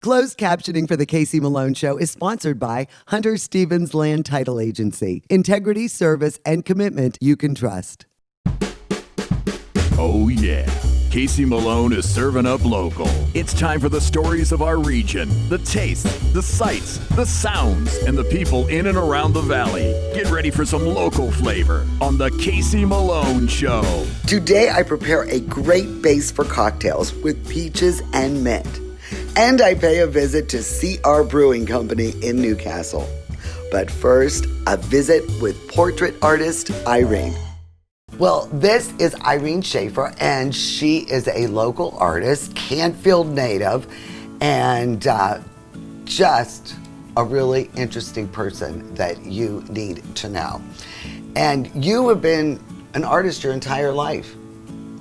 Closed captioning for The Casey Malone Show is sponsored by Hunter Stevens Land Title Agency. Integrity, service, and commitment you can trust. Oh yeah, Casey Malone is serving up local. It's time for the stories of our region, the tastes, the sights, the sounds, and the people in and around the valley. Get ready for some local flavor on the Casey Malone Show. Today I prepare a great base for cocktails with peaches and mint. And I pay a visit to CR Brewing Company in Newcastle. But first, a visit with portrait artist Irene. Well, this is Irene Schaefer, and she is a local artist, Canfield native, and just a really interesting person that you need to know. And you have been an artist your entire life.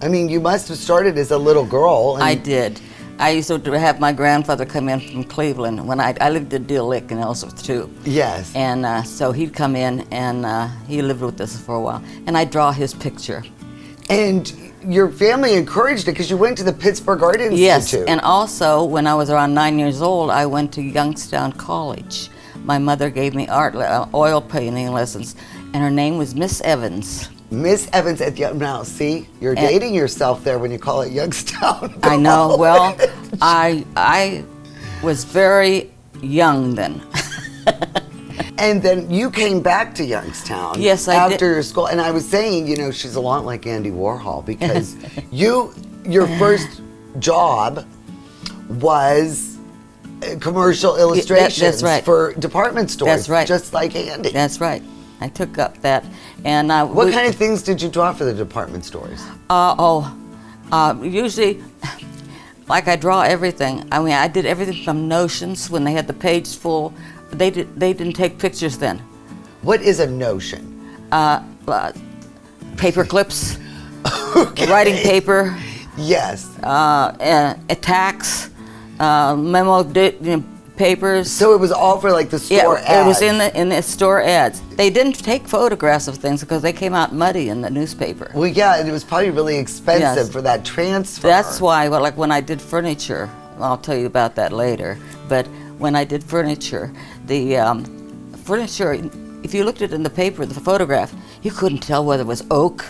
I mean, you must have started as a little girl. I did. I used to have my grandfather come in from Cleveland when I lived in Deal Lick in Ellsworth too. Yes. And so he'd come in and he lived with us for a while. And I'd draw his picture. And your family encouraged it because you went to the Pittsburgh Art Institute. Yes, and also when I was around 9 years old, I went to Youngstown College. My mother gave me oil painting lessons, and her name was Miss Evans. Miss Evans at the, now see, you're dating yourself there when you call it Youngstown. I know. Well, I was very young then. And then you came back to Youngstown. Yes, I did. After your school, and I was saying, you know, she's a lot like Andy Warhol because your first job was commercial illustrations that's right. for department stores. That's right. Just like Andy. That's right. I took up that, and what kind of things did you draw for the department stores? Usually, like I draw everything. I mean, I did everything from notions when they had the page full. They didn't take pictures then. What is a notion? Paper clips, Okay. writing paper. Yes. Attacks, memo papers. So it was all for like the store ads. It was in the store ads. They didn't take photographs of things because they came out muddy in the newspaper. Well, yeah, and it was probably really expensive for that transfer. That's why, well, like when I did furniture, I'll tell you about that later. But when I did furniture, the furniture, if you looked at it in the paper, the photograph, you couldn't tell whether it was oak,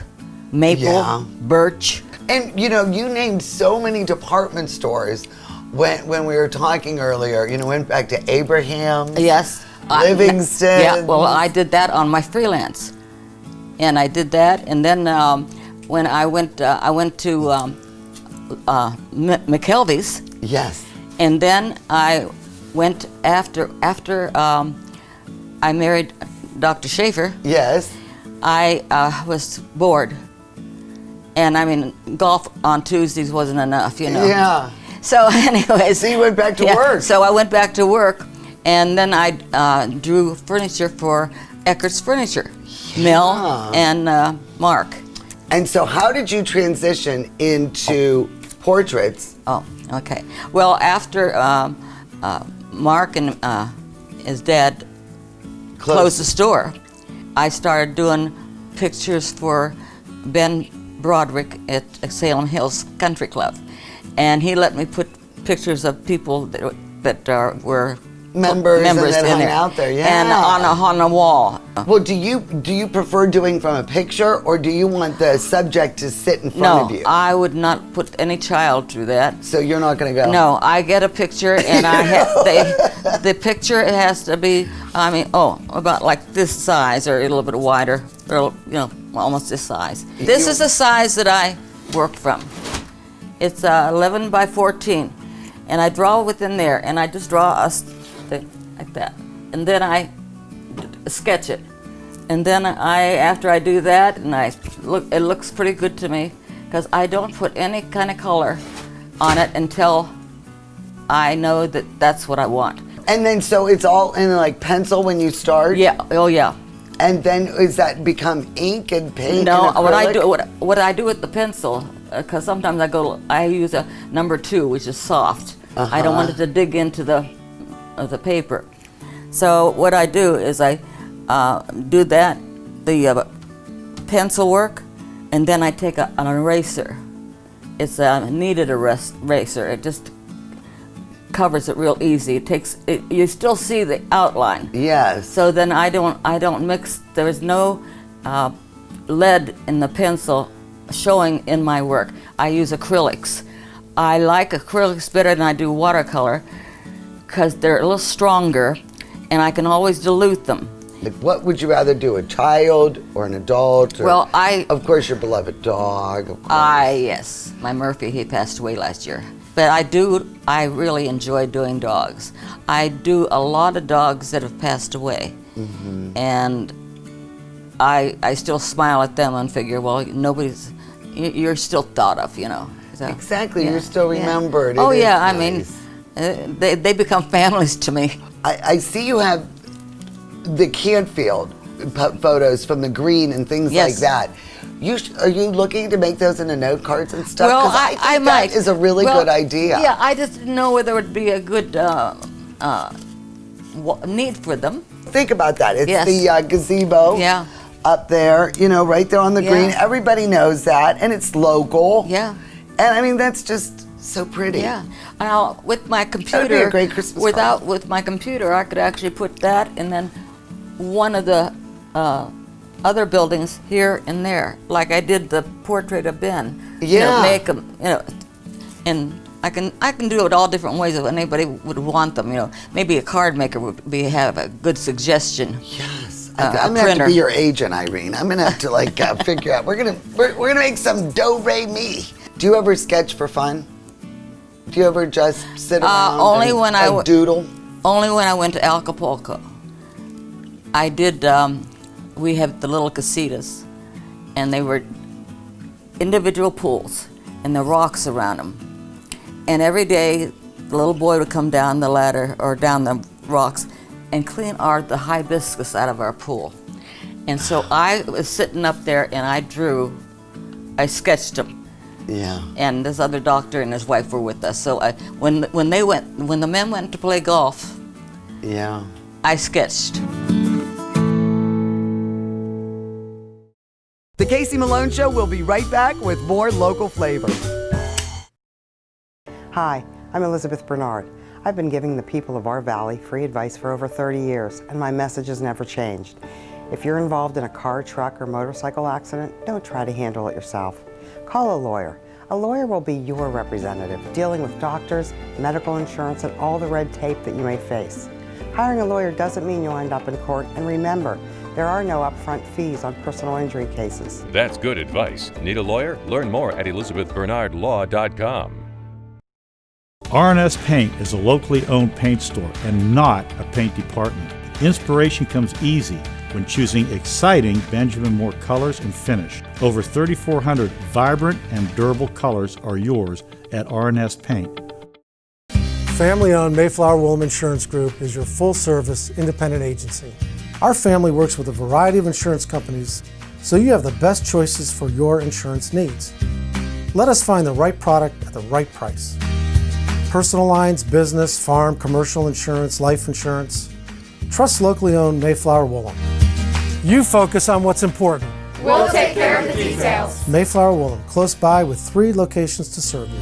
maple, birch. And you know, you named so many department stores. When we were talking earlier, you know, went back to Abraham's. Yes. Livingston. Yeah, well, I did that on my freelance. And I did that, and then when I went to McKelvey's. Yes. And then I went after I married Dr. Schaefer. Yes. I was bored. And I mean, golf on Tuesdays wasn't enough, you know. Yeah. So anyways. So you went back to work. So I went back to work, and then I drew furniture for Eckert's Furniture, Mill and Mark. And so how did you transition into portraits? Oh, okay. Well, after Mark and his dad closed the store, I started doing pictures for Ben Broderick at Salem Hills Country Club. And he let me put pictures of people that were members and that in hung there. out there, yeah. And on a wall. Well, do you prefer doing from a picture, or do you want the subject to sit in front of you? No, I would not put any child through that. So you're not going to go? No, I get a picture, and the picture has to be, I mean, about like this size or a little bit wider, or you know, almost this size. This is the size that I work from. It's 11 by 14, and I draw within there, and I just draw a thing like that, and then I sketch it, and then after I do that, and it looks pretty good to me, because I don't put any kind of color on it until I know that that's what I want. And then so it's all in like pencil when you start? Yeah. Oh yeah. And then is that become ink and paint? No, and acrylic? what I do with the pencil, because sometimes I use a number 2, which is soft. I don't want it to dig into the paper. So what I do is I do the pencil work, and then I take an eraser. It's a kneaded eraser. It just covers it real easy. You still see the outline. Yes. So then I don't mix. There's no lead in the pencil showing in my work. I use acrylics. I like acrylics better than I do watercolor because they're a little stronger, and I can always dilute them. Like, what would you rather do, a child or an adult? Or, Well, of course, your beloved dog. Of course. Yes, my Murphy, he passed away last year. But I really enjoy doing dogs. I do a lot of dogs that have passed away. Mm-hmm. And I still smile at them and figure, well, you're still thought of, you know. So, exactly, yeah, you're still remembered. Yeah. Oh yeah, nice. I mean, they become families to me. I see you have the Canfield photos from the green and things like that. Are you looking to make those into note cards and stuff? Well, I think I might. That is a really good idea. Yeah, I just didn't know whether it would be a good need for them. Think about that. It's Yes. the gazebo. Yeah. Up there, right there on the green. Everybody knows that, and it's local. Yeah. And I mean, that's just so pretty. Yeah. Now, with my computer, That would be a great Christmas card. With my computer, I could actually put that and then one of the other buildings here and there, like I did the portrait of Ben. Yeah. Make them, and I can do it all different ways if anybody would want them. Maybe a card maker would have a good suggestion. Yes. I'm gonna have to be your agent, Irene. I'm gonna have to figure out. We're gonna make some do-re-mi. Do you ever sketch for fun? Do you ever just sit around and doodle? Only when I went to Acapulco. I did. We have the little casitas, and they were individual pools, and the rocks around them. And every day, the little boy would come down the ladder or down the rocks and clean the hibiscus out of our pool. And so I was sitting up there and I sketched them. Yeah. And this other doctor and his wife were with us. So when the men went to play golf, yeah, I sketched. The Casey Malone Show will be right back with more local flavor. Hi, I'm Elizabeth Bernard. I've been giving the people of our valley free advice for over 30 years, and my message has never changed. If you're involved in a car, truck, or motorcycle accident, don't try to handle it yourself. Call a lawyer. A lawyer will be your representative, dealing with doctors, medical insurance, and all the red tape that you may face. Hiring a lawyer doesn't mean you'll end up in court, and remember, there are no upfront fees on personal injury cases. That's good advice. Need a lawyer? Learn more at elizabethbernardlaw.com. R&S Paint is a locally owned paint store and not a paint department. Inspiration comes easy when choosing exciting Benjamin Moore colors and finish. Over 3,400 vibrant and durable colors are yours at R&S Paint. Family-owned Mayflower Woolham Insurance Group is your full-service independent agency. Our family works with a variety of insurance companies, so you have the best choices for your insurance needs. Let us find the right product at the right price. Personal lines, business, farm, commercial insurance, life insurance. Trust locally owned Mayflower Woolham. You focus on what's important. We'll take care of the details. Mayflower Woolham, close by with 3 locations to serve you.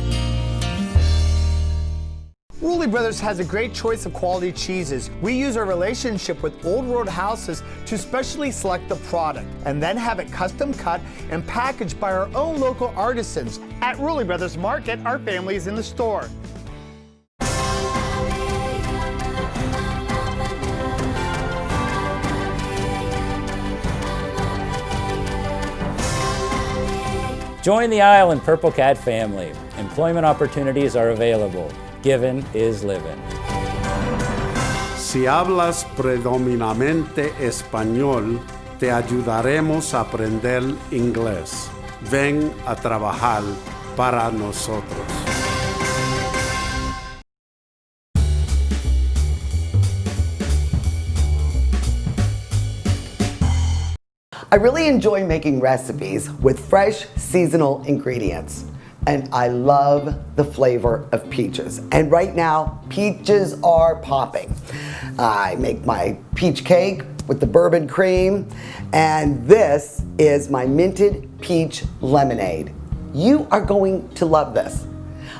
Woolley Brothers has a great choice of quality cheeses. We use our relationship with Old Road Houses to specially select the product and then have it custom cut and packaged by our own local artisans. At Woolley Brothers Market, our family is in the store. Join the Island Purple Cat family. Employment opportunities are available. Given is living. Si hablas predominantemente español, te ayudaremos a aprender inglés. Ven a trabajar para nosotros. I really enjoy making recipes with fresh seasonal ingredients. And I love the flavor of peaches. And right now, peaches are popping. I make my peach cake with the bourbon cream, and this is my minted peach lemonade. You are going to love this.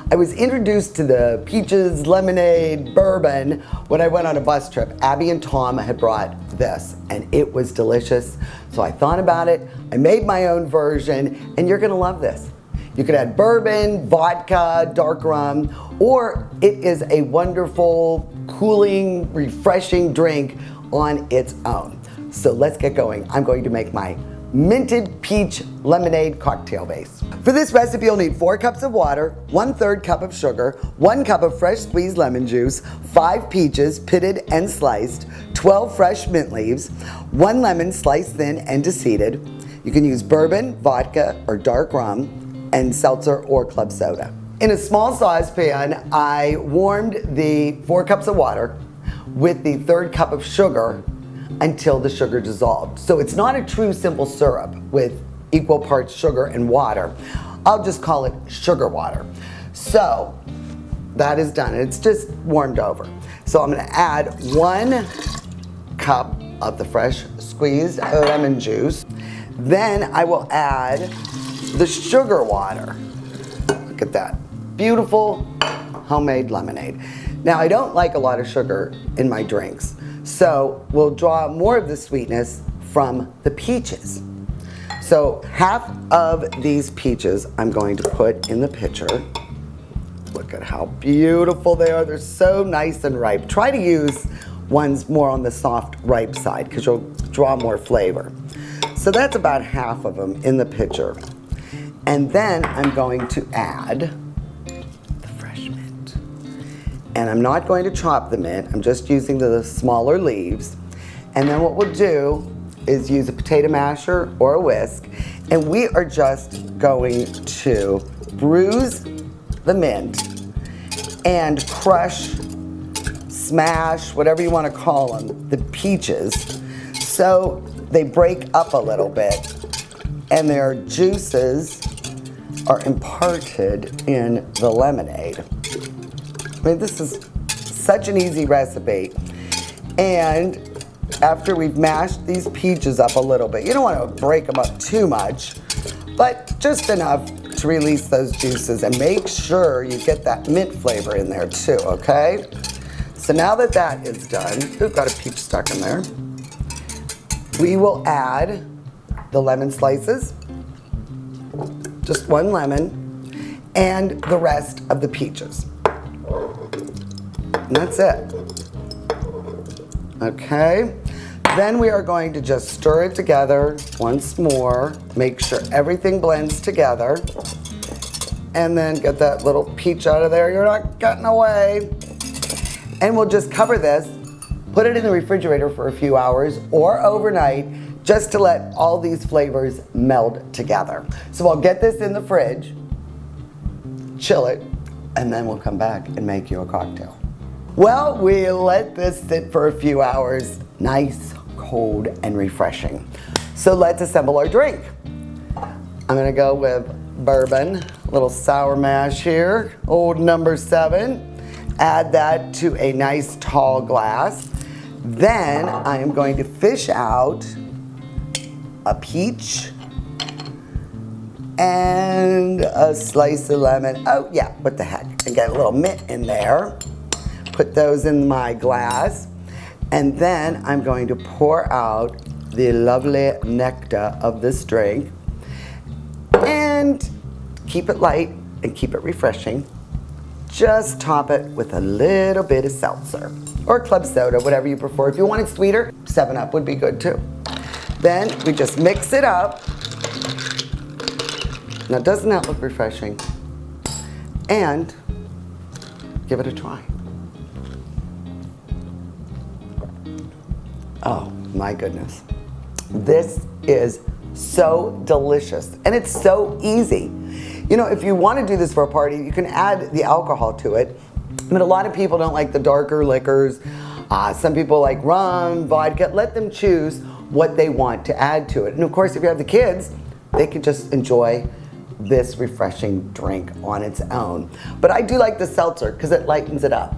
I was introduced to the peaches, lemonade, bourbon when I went on a bus trip. Abby and Tom had brought this and it was delicious. So I thought about it, I made my own version, and you're gonna love this. You could add bourbon, vodka, dark rum, or it is a wonderful, cooling, refreshing drink on its own. So let's get going. I'm going to make my minted peach lemonade cocktail base. For this recipe, you'll need 4 cups of water, 1/3 cup of sugar, 1 cup of fresh squeezed lemon juice, 5 peaches pitted and sliced, 12 fresh mint leaves, 1 lemon sliced thin and deseeded. You can use bourbon, vodka, or dark rum, and seltzer or club soda. In a small saucepan, I warmed the 4 cups of water with the 1/3 cup of sugar until the sugar dissolved. So it's not a true simple syrup with equal parts sugar and water. I'll just call it sugar water. So that is done. It's just warmed over. So I'm gonna add 1 cup of the fresh squeezed lemon juice. Then I will add the sugar water. Look at that. Beautiful homemade lemonade. Now I don't like a lot of sugar in my drinks, so we'll draw more of the sweetness from the peaches. So half of these peaches I'm going to put in the pitcher. Look at how beautiful they are. They're so nice and ripe. Try to use ones more on the soft, ripe side because you'll draw more flavor. So that's about half of them in the pitcher. And then I'm going to add the fresh mint. And I'm not going to chop the mint, I'm just using the smaller leaves. And then what we'll do is use a potato masher or a whisk, and we are just going to bruise the mint and crush, smash, whatever you want to call them, the peaches, so they break up a little bit and their juices are imparted in the lemonade. I mean, this is such an easy recipe. And after we've mashed these peaches up a little bit, you don't want to break them up too much, but just enough to release those juices, and make sure you get that mint flavor in there too, okay? So now that that is done, we've got a peach stuck in there. We will add the lemon slices, just 1 lemon, and the rest of the peaches. And that's it. Okay, then we are going to just stir it together once more, make sure everything blends together, and then get that little peach out of there. You're not getting away. And we'll just cover this, put it in the refrigerator for a few hours or overnight, just to let all these flavors meld together. So I'll get this in the fridge, chill it, and then we'll come back and make you a cocktail. Well, we let this sit for a few hours, nice, cold, and refreshing. So let's assemble our drink. I'm gonna go with bourbon, a little sour mash here, old number 7. Add that to a nice tall glass. Then I am going to fish out a peach and a slice of lemon. Oh yeah, what the heck, and get a little mint in there. Put those in my glass, and then I'm going to pour out the lovely nectar of this drink and keep it light and keep it refreshing. Just top it with a little bit of seltzer or club soda, whatever you prefer. If you want it sweeter, 7-Up would be good too. Then we just mix it up. Now, doesn't that look refreshing? And give it a try. Oh my goodness. This is so delicious, and it's so easy. You know, if you want to do this for a party, you can add the alcohol to it. But a lot of people don't like the darker liquors. Some people like rum, vodka. Let them choose what they want to add to it. And of course, if you have the kids, they can just enjoy this refreshing drink on its own. But I do like the seltzer because it lightens it up.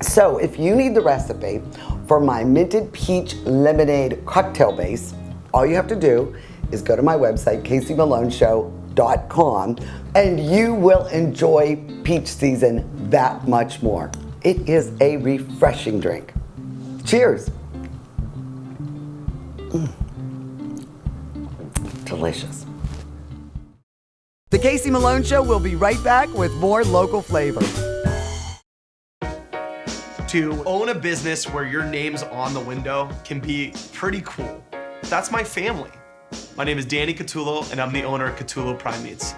So if you need the recipe for my minted peach lemonade cocktail base, all you have to do is go to my website, caseymalone.show, caseyfourthaug.com, and you will enjoy peach season that much more. It is a refreshing drink. Cheers. Delicious. The Casey Malone Show will be right back with more local flavor. To own a business where your name's on the window can be pretty cool. That's my family. My name is Danny Catullo, and I'm the owner of Catullo Prime Meats.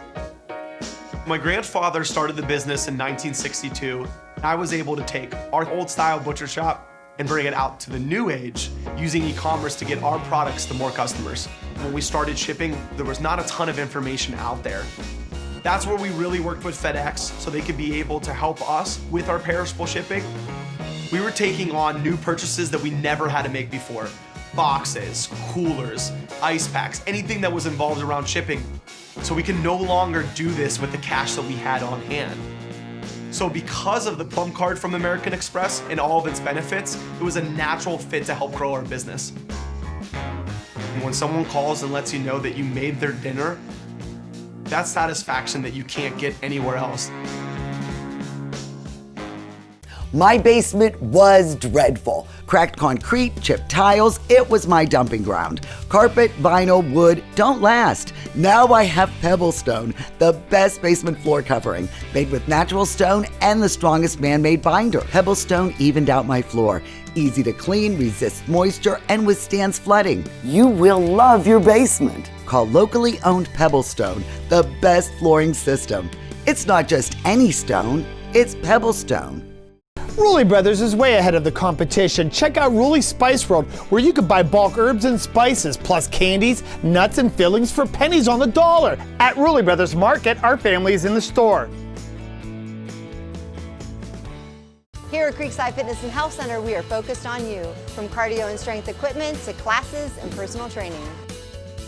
My grandfather started the business in 1962. I was able to take our old style butcher shop and bring it out to the new age using e-commerce to get our products to more customers. When we started shipping, there was not a ton of information out there. That's where we really worked with FedEx so they could be able to help us with our perishable shipping. We were taking on new purchases that we never had to make before. Boxes, coolers, ice packs, anything that was involved around shipping. So we can no longer do this with the cash that we had on hand. So because of the Plum Card from American Express and all of its benefits, it was a natural fit to help grow our business. And when someone calls and lets you know that you made their dinner, that's satisfaction that you can't get anywhere else. My basement was dreadful. Cracked concrete, chipped tiles, it was my dumping ground. Carpet, vinyl, wood don't last. Now I have Pebblestone, the best basement floor covering, made with natural stone and the strongest man-made binder. Pebblestone evened out my floor. Easy to clean, resists moisture, and withstands flooding. You will love your basement. Call locally owned Pebblestone, the best flooring system. It's not just any stone, it's Pebblestone. Rulli Brothers is way ahead of the competition. Check out Rulli Spice World, where you can buy bulk herbs and spices, plus candies, nuts, and fillings for pennies on the dollar. At Rulli Brothers Market, our family is in the store. Here at Creekside Fitness and Health Center, we are focused on you, from cardio and strength equipment to classes and personal training.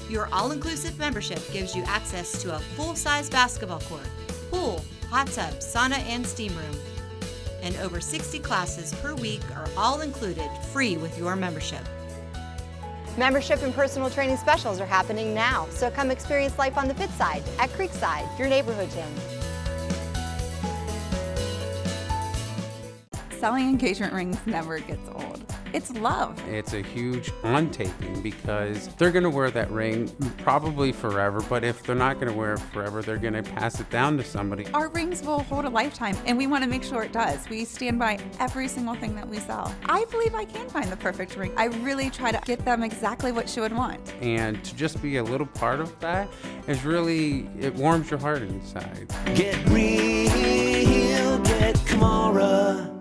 Your all-inclusive membership gives you access to a full-size basketball court, pool, hot tub, sauna, and steam room. And over 60 classes per week are all included free with your membership. Membership and personal training specials are happening now, so come experience life on the fit side at Creekside, your neighborhood gym. Selling engagement rings never gets old. It's love. It's a huge on-taping because they're going to wear that ring probably forever, but if they're not going to wear it forever, they're going to pass it down to somebody. Our rings will hold a lifetime, and we want to make sure it does. We stand by every single thing that we sell. I believe I can find the perfect ring. I really try to get them exactly what she would want. And to just be a little part of that is really, it warms your heart inside. Get real, get Kamara.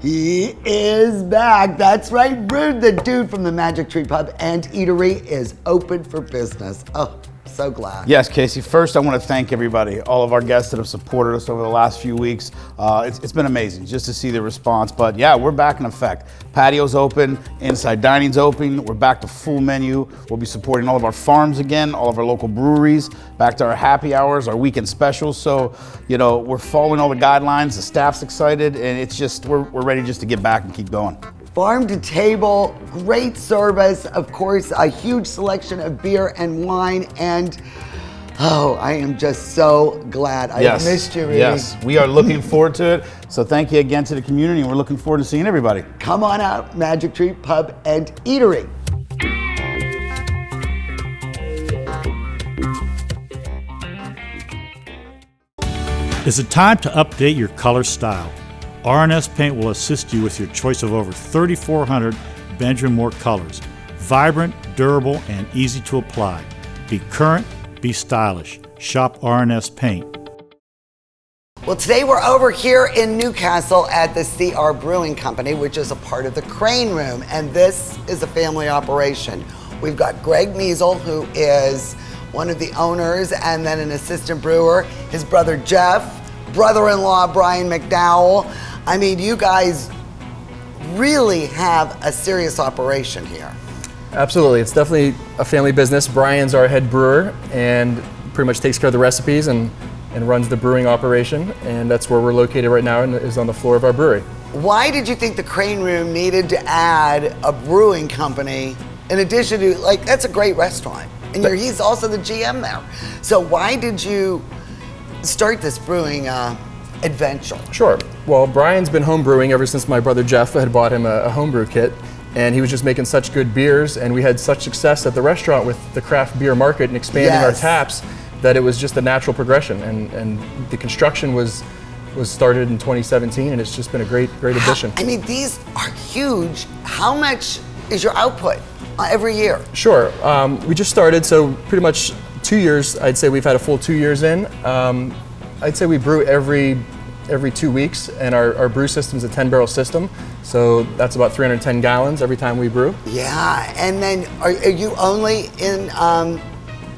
He is back. That's right, Rude, the dude from the Magic Tree Pub and Eatery, is open for business. Oh, so glad. Yes, Casey. First, I want to thank everybody, all of our guests that have supported us over the last few weeks. It's been amazing just to see the response. But yeah, we're back in effect. Patio's open, inside dining's open. We're back to full menu. We'll be supporting all of our farms again, all of our local breweries, back to our happy hours, our weekend specials. So, you know, we're following all the guidelines. The staff's excited, and it's just, we're ready just to get back and keep going. Farm to table, great service, of course, a huge selection of beer and wine, and oh, I am just so glad. I missed you, Rudy. Yes, we are looking forward to it. So thank you again to the community, and we're looking forward to seeing everybody. Come on out, Magic Tree Pub and Eatery. Is it time to update your color style? R&S Paint will assist you with your choice of over 3,400 Benjamin Moore colors. Vibrant, durable, and easy to apply. Be current, be stylish. Shop R&S Paint. Well, today we're over here in Newcastle at the CR Brewing Company, which is a part of the Crane Room, and this is a family operation. We've got Greg Measle, who is one of the owners, and then an assistant brewer, his brother Jeff, brother-in-law Brian McDowell. I mean, you guys really have a serious operation here. Absolutely, it's definitely a family business. Brian's our head brewer and pretty much takes care of the recipes and runs the brewing operation, and that's where we're located right now, and is on the floor of our brewery. Why did you think the Crane Room needed to add a brewing company to the mix? In addition to, like, that's a great restaurant. And he's also the GM there. So why did you start this brewing adventure? Sure. Well, Brian's been home brewing ever since my brother Jeff had bought him a homebrew kit. And he was just making such good beers, and we had such success at the restaurant with the craft beer market and expanding our taps that it was just a natural progression. And the construction was started in 2017, and it's just been a great addition. I mean, these are huge. How much is your output every year? Sure. We just started, so pretty much 2 years. I'd say we've had a full 2 years in. I'd say we brew every 2 weeks, and our brew system is a 10-barrel system. So that's about 310 gallons every time we brew. Yeah, and then are you only in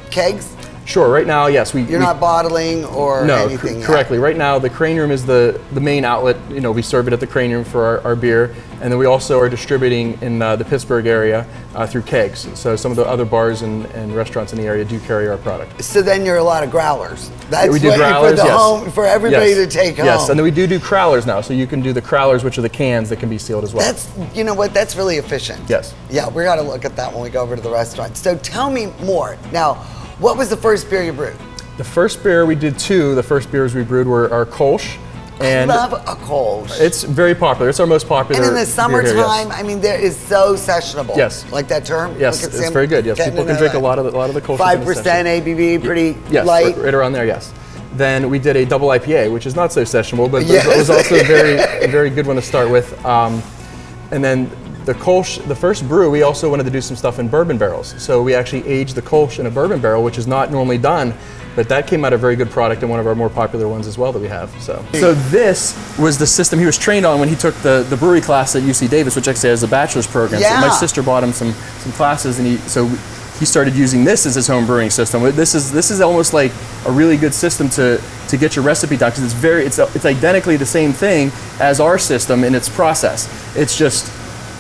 kegs? Sure, right now, yes. You're not bottling or anything? Correctly. Right now, the crane room is the main outlet. You know, we serve it at the crane room for our beer. And then we also are distributing in the Pittsburgh area through kegs. So some of the other bars and restaurants in the area do carry our product. So then you're a lot of growlers. That's we do growlers, for home, for everybody to take home. Yes, and then we do crowlers now. So you can do the crowlers, which are the cans that can be sealed as well. That's, you know what, that's really efficient. Yes. Yeah, we got to look at that when we go over to the restaurant. So tell me more. Now, what was the first beer you brewed? The first beer we did two. The first beers we brewed were our Kolsch. And I love a Kolsch. It's very popular. It's our most popular. And in the summertime, beer here, yes. I mean, there is so sessionable. Yes. Like that term? Yes, it's very good. Yes, people can drink a lot of the Kolsch. 5% ABV, pretty yes, light. Right around there, yes. Then we did a double IPA, which is not so sessionable, but it was also a very good one to start with. And then the Kolsch, the first brew, we also wanted to do some stuff in bourbon barrels. So we actually aged the Kolsch in a bourbon barrel, which is not normally done, but that came out a very good product and one of our more popular ones as well that we have. So this was the system he was trained on when he took the brewery class at UC Davis, which actually has a bachelor's program. Yeah. So my sister bought him some classes, and he started using this as his home brewing system. This is almost like a really good system to get your recipe down, because it's identically the same thing as our system in its process. It's just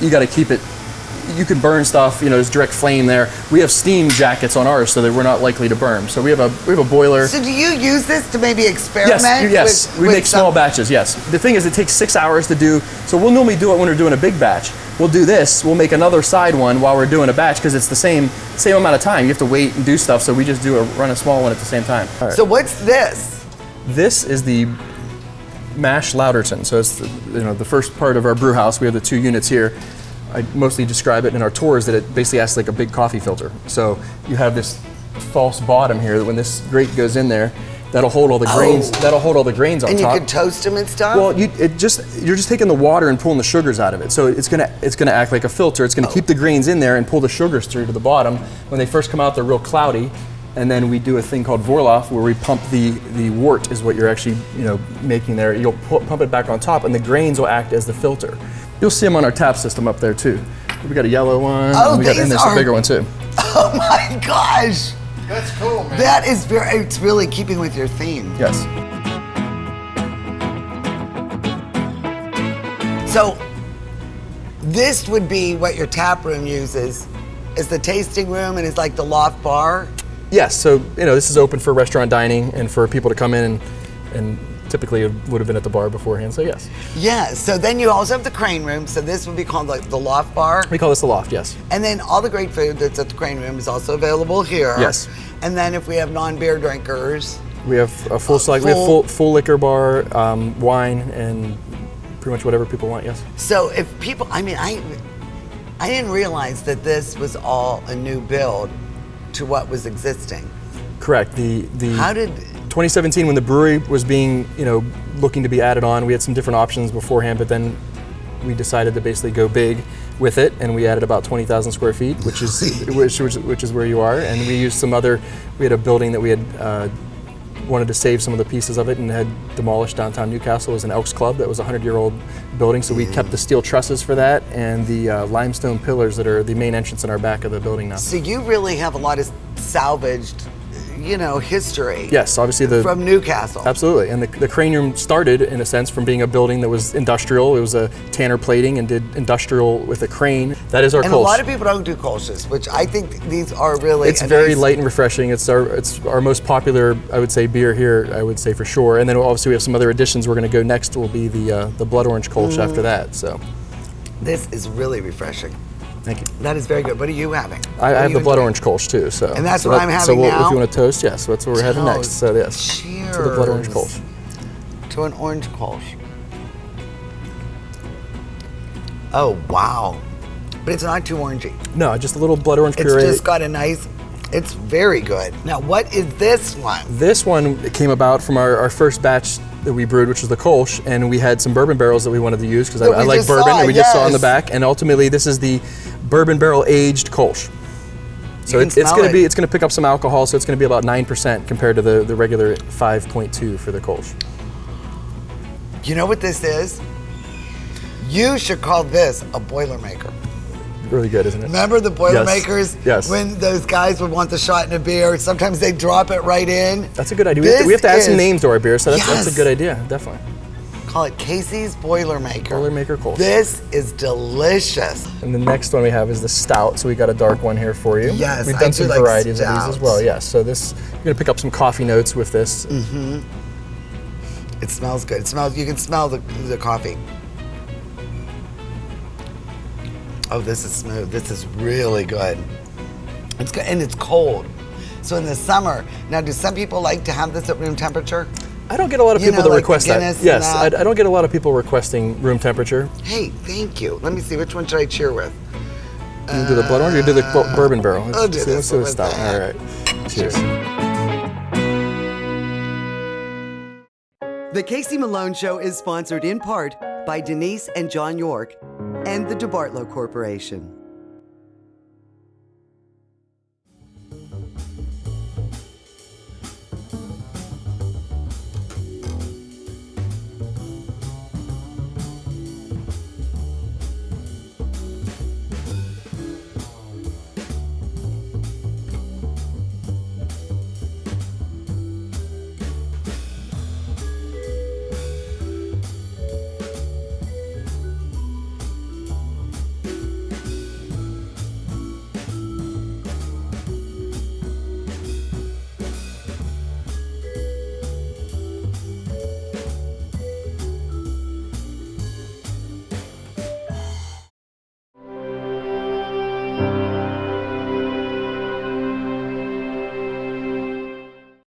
you got to keep it. You can burn stuff. You know, there's direct flame there. We have steam jackets on ours so that we're not likely to burn. So we have a boiler. So do you use this to maybe experiment? Yes. We make small batches. Yes. The thing is, it takes 6 hours to do. So we'll normally do it when we're doing a big batch. We'll do this. We'll make another side one while we're doing a batch, because it's the same amount of time. You have to wait and do stuff. So we just run a small one at the same time. All right. So what's this? This is the mash Louderton. So it's the first part of our brew house. We have the 2 units here. I mostly describe it in our tours that it basically acts like a big coffee filter. So you have this false bottom here that when this grate goes in there, that'll hold all the grains. That'll hold all the grains on top. And you can toast them and stuff. Well, you're just taking the water and pulling the sugars out of it. So it's gonna act like a filter. It's gonna keep the grains in there and pull the sugars through to the bottom. When they first come out, they're real cloudy. And then we do a thing called Vorlauf, where we pump the wort is what you're actually making there. You'll pump it back on top, and the grains will act as the filter. You'll see them on our tap system up there too. We got a yellow one. Oh, and there's a bigger one too. Oh my gosh! That's cool, man. That is it's really keeping with your theme. Yes. So this would be what your tap room uses, is the tasting room and is like the loft bar? Yes, so this is open for restaurant dining and for people to come in and typically it would have been at the bar beforehand, so yes. Yeah, so then you also have the crane room, so this would be called like the loft bar? We call this the loft, yes. And then all the great food that's at the crane room is also available here. Yes. And then if we have non-beer drinkers? We have a full select, we have full liquor bar, wine, and pretty much whatever people want, yes. So if people, I didn't realize that this was all a new build to what was existing. Correct. How did 2017, when the brewery was being, looking to be added on, we had some different options beforehand, but then we decided to basically go big with it, and we added about 20,000 square feet, which is where you are. And we used we had a building that we had wanted to save some of the pieces of it and had demolished downtown Newcastle. It was an Elks Club that was a 100-year-old building, so we kept the steel trusses for that and the limestone pillars that are the main entrance in our back of the building now. So you really have a lot of salvaged history. Yes, obviously from Newcastle. Absolutely, and the crane room started in a sense from being a building that was industrial. It was a Tanner plating and did industrial with a crane. That is our Kolsch. And a lot of people don't do Kolsch's, which I think these are really. It's very light and refreshing. It's our most popular, I would say, beer here. I would say for sure. And then obviously we have some other additions. We're going to go next. Will be the blood orange Kolsch after that. So. This is really refreshing. Thank you. That is very good. What are you having? I have the blood orange Kolsch too. So. And that's so what I'm having now? If you want to toast, yes. So that's what we're having next. So yes. Cheers. To the blood orange Kolsch. To an orange Kolsch. Oh, wow. But it's not too orangey. No, just a little blood orange It's puree. just got a nice, it's very good. Now, what is this one? This one came about from our first batch that we brewed, which was the Kolsch, and we had some bourbon barrels that we wanted to use because I like bourbon, and we just saw on the back. And ultimately, this is the bourbon barrel aged Kolsch. So it's going to pick up some alcohol, so it's going to be about 9% compared to the regular 5.2 for the Kolsch. You know what this is? You should call this a Boilermaker. Really good, isn't it? Remember the Boilermakers? Yes. When those guys would want the shot in a beer, sometimes they drop it right in. That's a good idea. We have to add some names to our beer, so that's a good idea, definitely. Call it Casey's Boilermaker. Boilermaker Kolsch. This is delicious. And the next one we have is the stout, so we got a dark one here for you. Yes, We've done some varieties of stouts. these as well, yes. So this, you're going to pick up some coffee notes with this. Mm-hmm. It smells good. It smells, you can smell the coffee. Oh, this is smooth. This is really good. It's good, and it's cold. So in the summer, now do some people like to have this at room temperature? I don't get a lot of people that request that. Guinness Yes, I don't get a lot of people requesting room temperature. Hey, thank you. Let me see, which one should I cheer with? You do the blood orange or you do the bourbon barrel? I'll do this do one the with stout. that. All right. Cheers. The Casey Malone Show is sponsored in part by Denise and John York and the DeBartolo Corporation.